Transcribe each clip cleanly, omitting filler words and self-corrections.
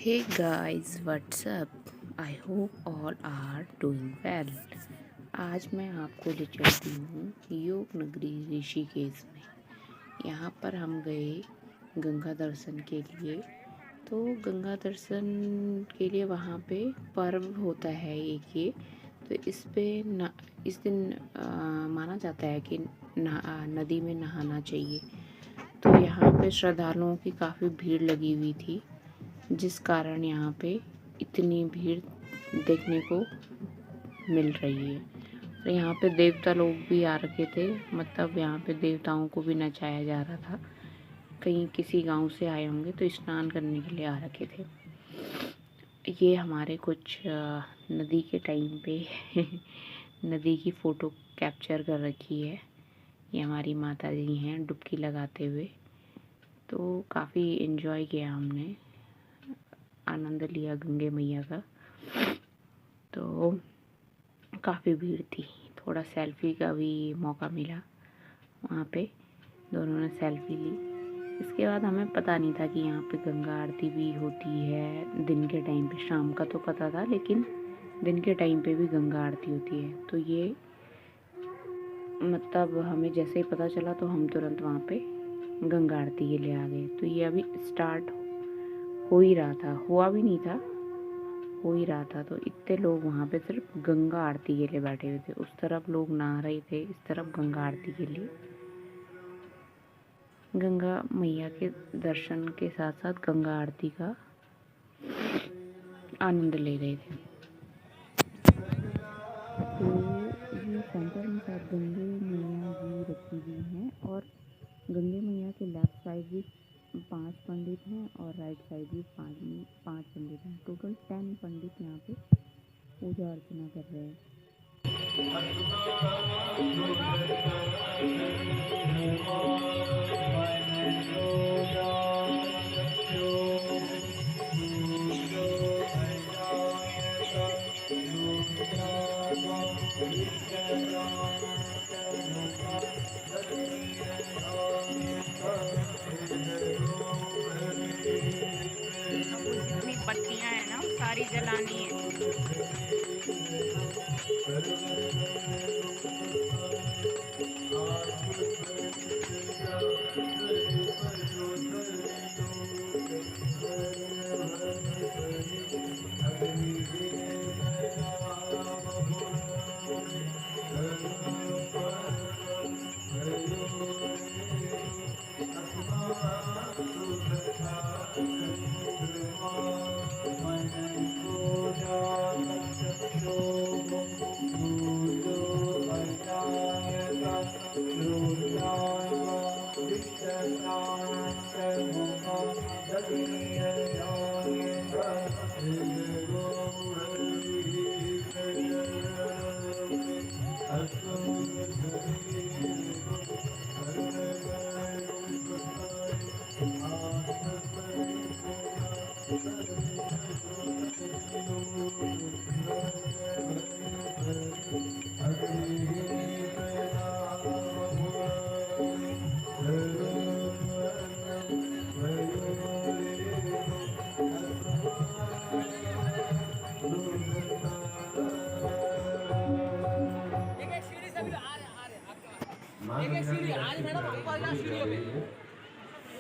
Hey guys, what's up? I hope all are doing well. आज मैं आपको ले चलती हूँ योग नगरी ऋषिकेश में। यहाँ पर हम गए गंगा दर्शन के लिए। तो गंगा दर्शन के लिए वहाँ पे पर्व होता है एक ये। तो इस दिन माना जाता है कि नदी में नहाना चाहिए। तो यहाँ पे श्रद्धालुओं की काफ़ी भीड़ लगी हुई थी, जिस कारण यहाँ पे इतनी भीड़ देखने को मिल रही है। और यहाँ पे देवता लोग भी आ रखे थे, मतलब यहाँ पे देवताओं को भी नचाया जा रहा था। कहीं किसी गांव से आए होंगे तो स्नान करने के लिए आ रखे थे। ये हमारे कुछ नदी के टाइम पे नदी की फ़ोटो कैप्चर कर रखी है। ये हमारी माता जी हैं डुबकी लगाते हुए। तो काफ़ी इन्जॉय किया हमने, आनंद लिया गंगे मैया का। तो काफ़ी भीड़ थी, थोड़ा सेल्फ़ी का भी मौका मिला वहाँ पे, दोनों ने सेल्फ़ी ली। इसके बाद हमें पता नहीं था कि यहाँ पे गंगा आरती भी होती है दिन के टाइम पे। शाम का तो पता था, लेकिन दिन के टाइम पे भी गंगा आरती होती है। तो ये मतलब हमें जैसे ही पता चला तो हम तुरंत वहाँ पे गंगा आरती के लिए आ गए। तो ये अभी स्टार्ट हो ही रहा था, हुआ भी नहीं था, हो ही रहा था। तो इतने लोग वहाँ पे सिर्फ गंगा आरती के लिए बैठे हुए थे। उस तरफ लोग नहा रहे थे, इस तरफ गंगा आरती के लिए गंगा मैया के दर्शन के साथ साथ गंगा आरती का आनंद ले रहे थे। तो ये सेंटर में शायद गंगे मैया जी रखी हुई हैं, और गंगे मैया के लेफ्ट साइड भी 5 पंडित हैं और राइट साइड भी 5 पंडित हैं। टोटल 10 पंडित यहाँ पे पूजा अर्चना कर रहे हैं। जितनी पत्तियाँ हैं ना सारी जलानी है।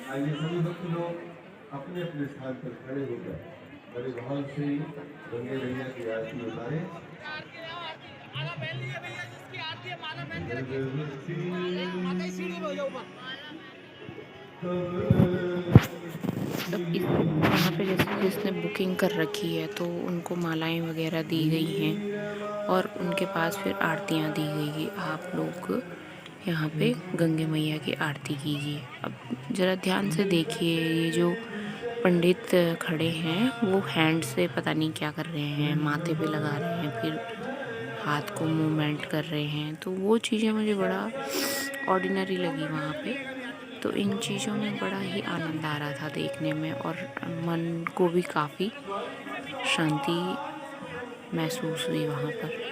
आइए सभी भक्त लोग अपने अपने स्थान पर खड़े होकर बड़े भाव से गंगे मैया की आरती उतारे। तो इस यहाँ पे जैसे जिसने बुकिंग कर रखी है तो उनको मालाएं वगैरह दी गई हैं और उनके पास फिर आरतियाँ दी गई कि आप लोग यहाँ पे गंगे मैया की आरती कीजिए। अब ज़रा ध्यान से देखिए, ये जो पंडित खड़े हैं वो हैंड से पता नहीं क्या कर रहे हैं, माथे पे लगा रहे हैं, फिर हाथ को मूवमेंट कर रहे हैं। तो वो चीज़ें मुझे बड़ा ऑर्डिनरी लगी वहाँ पे। तो इन चीज़ों में बड़ा ही आनंद आ रहा था देखने में, और मन को भी काफ़ी शांति महसूस हुई वहाँ पर।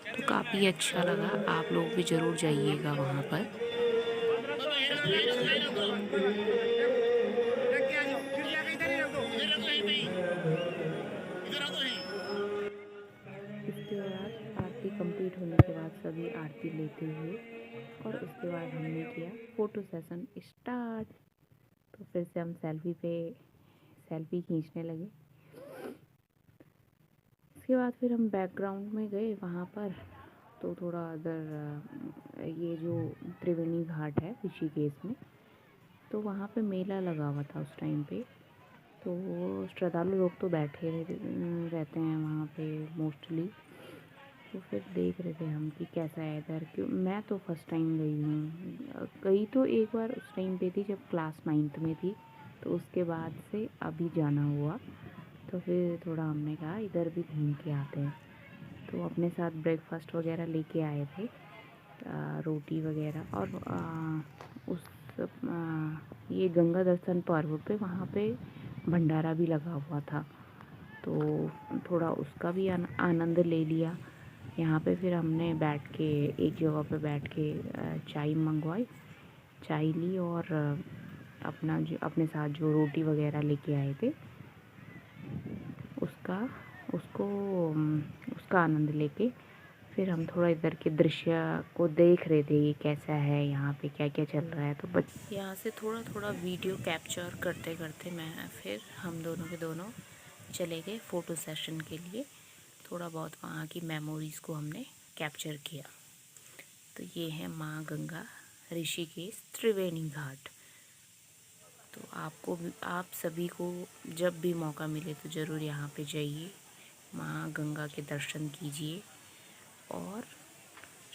तो काफ़ी अच्छा लगा, आप लोग भी ज़रूर जाइएगा वहाँ पर। इसके बाद आरती कंप्लीट होने के बाद सभी आरती लेते हुए और उसके बाद हमने किया फ़ोटो सेशन स्टार्ट। तो फिर से हम सेल्फी खींचने लगे। इसके बाद फिर हम बैकग्राउंड में गए वहाँ पर, तो थोड़ा अदर ये जो त्रिवेणी घाट है ऋषिकेश में, तो वहाँ पे मेला लगा हुआ था उस टाइम पे। तो श्रद्धालु लोग तो बैठे रहते हैं वहाँ पे मोस्टली। तो फिर देख रहे थे हम कि कैसा है इधर, क्यों मैं तो फर्स्ट टाइम गई हूँ। गई तो एक बार उस टाइम पे थी जब क्लास 9th में थी, तो उसके बाद से अभी जाना हुआ। तो फिर थोड़ा हमने कहा इधर भी घूम के आते हैं। तो अपने साथ ब्रेकफास्ट वगैरह लेके आए थे, रोटी वगैरह। और ये गंगा दर्शन पर्व पे वहाँ पे भंडारा भी लगा हुआ था, तो थोड़ा उसका भी आनंद ले लिया। यहाँ पे फिर हमने बैठ के एक जगह पे बैठ के चाय मंगवाई, चाय ली और अपने साथ जो रोटी वगैरह लेके आए थे उसका आनंद लेके फिर हम थोड़ा इधर के दृश्य को देख रहे थे, ये कैसा है, यहाँ पे क्या क्या चल रहा है। तो यहाँ से थोड़ा थोड़ा वीडियो कैप्चर करते करते फिर हम दोनों चले गए फ़ोटो सेशन के लिए। थोड़ा बहुत वहाँ की मेमोरीज़ को हमने कैप्चर किया। तो ये है माँ गंगा ऋषिकेश त्रिवेणी घाट। तो आप सभी को जब भी मौका मिले तो ज़रूर यहाँ पे जाइए, माँ गंगा के दर्शन कीजिए और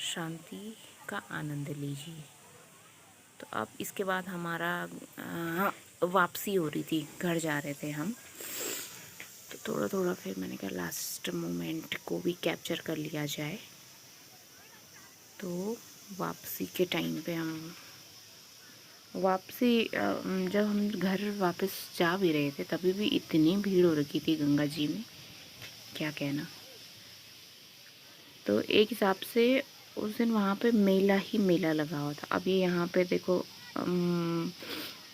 शांति का आनंद लीजिए। तो अब इसके बाद हमारा वापसी हो रही थी, घर जा रहे थे हम। तो थोड़ा थोड़ा फिर मैंने कहा लास्ट मोमेंट को भी कैप्चर कर लिया जाए। तो वापसी के टाइम पे जब हम घर वापस जा भी रहे थे तभी भी इतनी भीड़ हो रखी थी गंगा जी में, क्या कहना। तो एक हिसाब से उस दिन वहाँ पे मेला ही मेला लगा हुआ था। अभी यहाँ पे देखो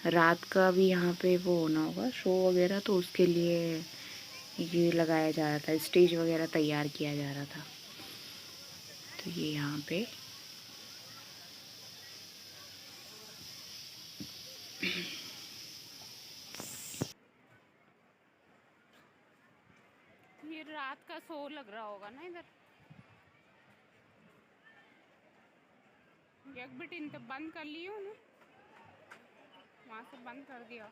रात का भी यहाँ पे वो होना होगा शो वगैरह, तो उसके लिए ये लगाया जा रहा था, स्टेज वगैरह तैयार किया जा रहा था। तो ये यहाँ पे ये रात का शो लग रहा होगा ना इधर। एक बिट इन तो बंद कर लियो ना, वहाँ से बंद कर दिया।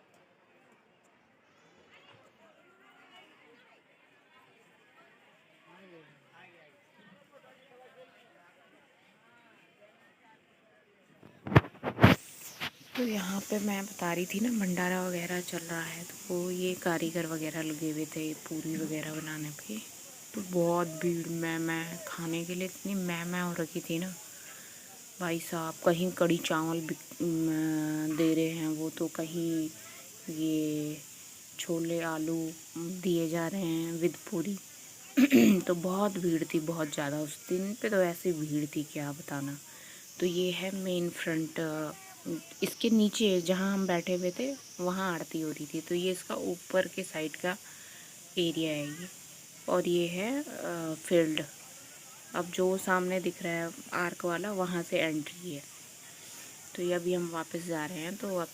तो यहाँ पे मैं बता रही थी ना भंडारा वगैरह चल रहा है, तो वो ये कारीगर वगैरह लगे हुए थे पूरी वगैरह बनाने पे। तो बहुत भीड़, मैं खाने के लिए इतनी मैं हो रखी थी ना भाई साहब। कहीं कड़ी चावल दे रहे हैं वो, तो कहीं ये छोले आलू दिए जा रहे हैं विद पूरी। तो बहुत भीड़ थी, बहुत ज़्यादा। उस दिन पे तो ऐसी भीड़ थी क्या बताना। तो ये है मेन फ्रंट, इसके नीचे जहाँ हम बैठे हुए थे वहाँ आरती हो रही थी। तो ये इसका ऊपर के साइड का एरिया है ये, और ये है फील्ड। अब जो सामने दिख रहा है आर्क वाला, वहाँ से एंट्री है। तो ये अभी हम वापस जा रहे हैं। तो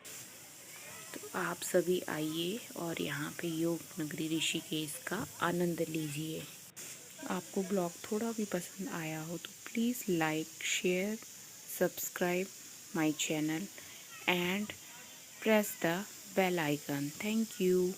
आप सभी आइए और यहाँ पे योग नगरी ऋषिकेश का आनंद लीजिए। आपको ब्लॉग थोड़ा भी पसंद आया हो तो please like, share, subscribe my channel and press the bell icon. Thank you.